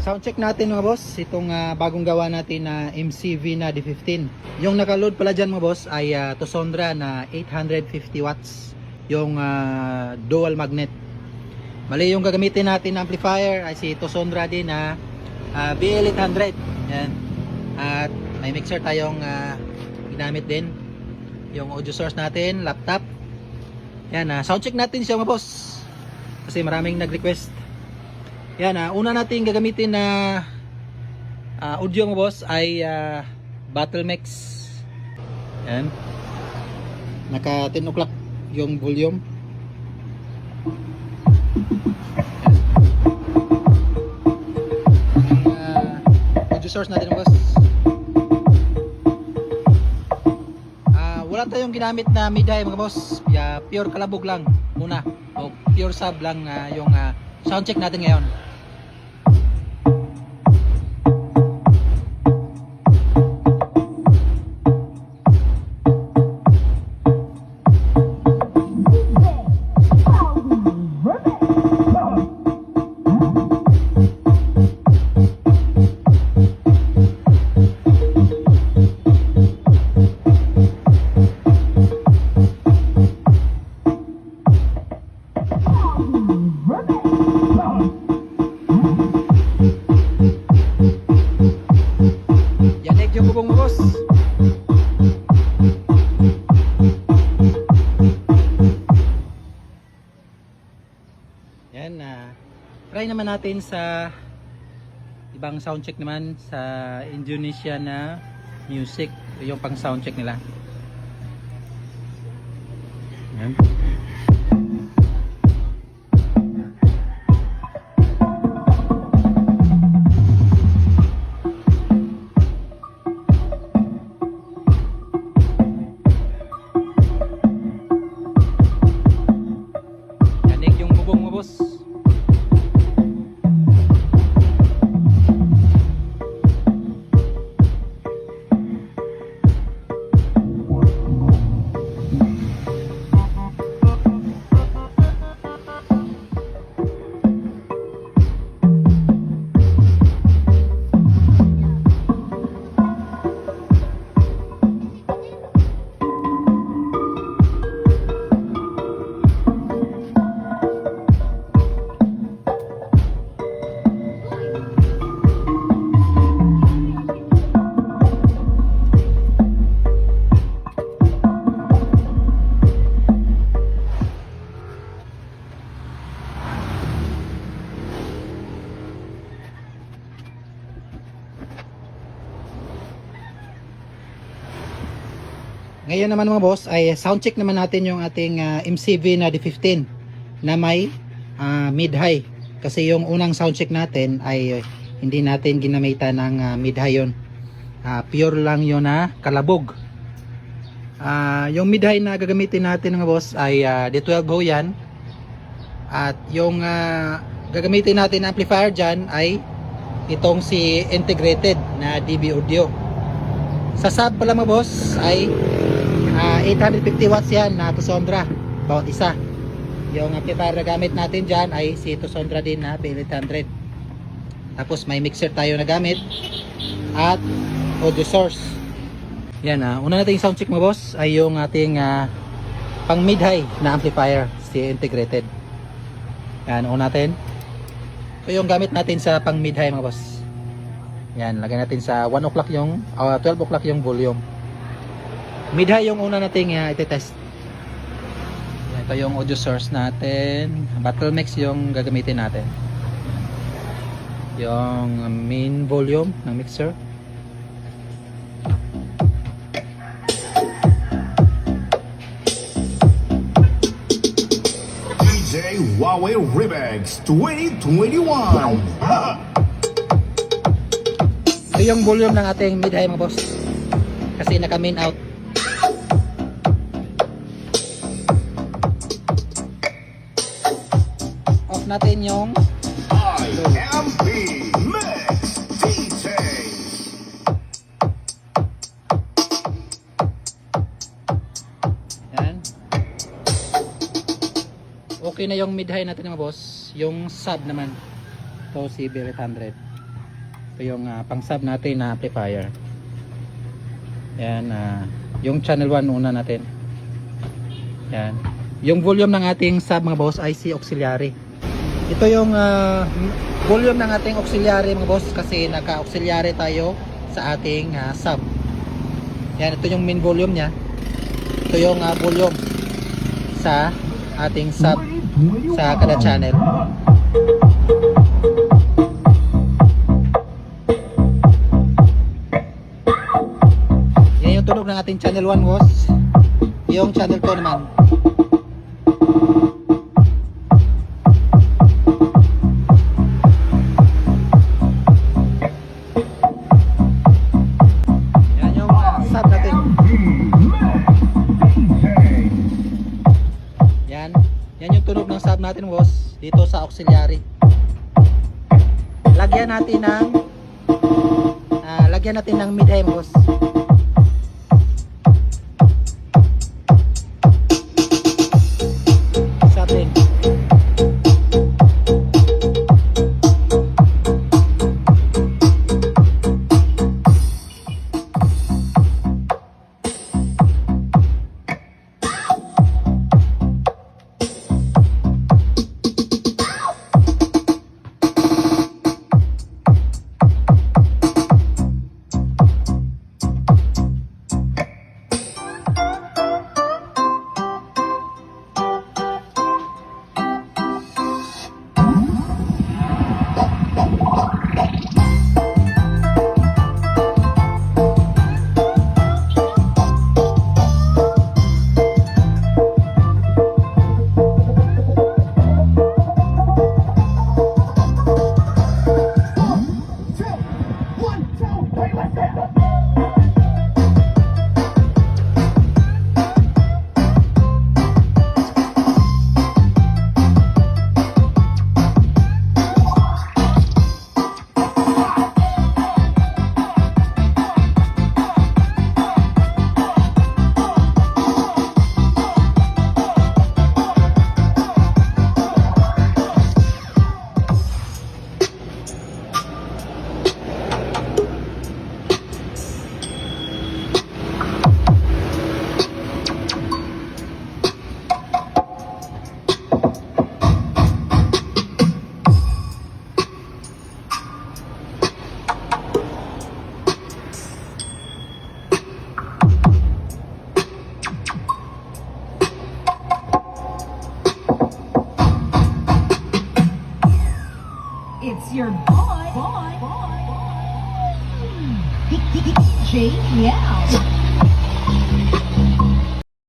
Sound check natin mga boss, itong bagong gawa natin na MCV na D15. Yung nakaload pala dyan mga boss ay Tosondra na 850 watts. Yung dual magnet. Mali yung gagamitin natin na amplifier ay si Tosondra din na BL800. Yan. At may mixer tayong ginamit din. Yung audio source natin, laptop. Yan, sound check natin siya mga boss. Kasi maraming nag-request. Yan, una natin gagamitin na audio mga boss ay Battlemex. Yan. Naka 10 o'clock yung volume. Audio source natin mga boss. Wala tayong ginamit na mid-high mga boss. Pure kalabog lang muna. O pure sub lang yung sound check natin ngayon. Yanig yung bubong mo boss. Yan, try naman natin sa ibang sound check naman sa Indonesia na music, yung pang sound check nila. Yan. Ngayon naman mga boss ay sound check naman natin yung ating MCV na D15 na may mid-high. Kasi yung unang sound check natin ay hindi natin ginamitan ng mid-high yun. Pure lang yun na kalabog. Yung mid-high na gagamitin natin mga boss ay D12 ho yan. At yung gagamitin natin na amplifier dyan ay itong si integrated na DB Audio. Sa sub pala mga boss ay 850 watts yan na Tosondra bawat isa. Yung amplifier na gamit natin dyan ay si Tosondra din na BL800. Tapos may mixer tayo na gamit at audio source. Yan, una nating sound check mga boss ay yung ating pang mid-high na amplifier, si integrated. Yan, una natin. So yung gamit natin sa pang mid-high mga boss. Yan, lagay natin sa 1 o'clock yung 12 o'clock yung volume. Mid-high yung una nating iti-test. Ito yung audio source natin. Battlemex yung gagamitin natin. Yung main volume ng mixer. DJ Huawei Remix 2021. Ito yung volume ng ating mid-high mga boss. Kasi naka main out. Off natin yung IMP Mix DJ. yan. Okay na yung mid-high natin mga boss. Yung sub naman. Ito si BL800. Ito yung pang-sub natin na amplifier. Yan, yung channel 1 una natin. Yan. Yung volume ng ating sub mga boss ay si auxiliary. Ito yung volume ng ating auxiliary mga boss kasi naka-auxiliary tayo sa ating sub. Yan, ito yung main volume niya. Ito yung volume sa ating sub sa kada channel. Yan yung tunog ng ating channel 1 boss. Yung channel 2 naman. Yan yung sub natin. Yan. Yan yung tunog ng sub natin boss dito sa auxiliary. Lagyan natin ng mid-high boss. Sub din. It's your boy, DJ Meow.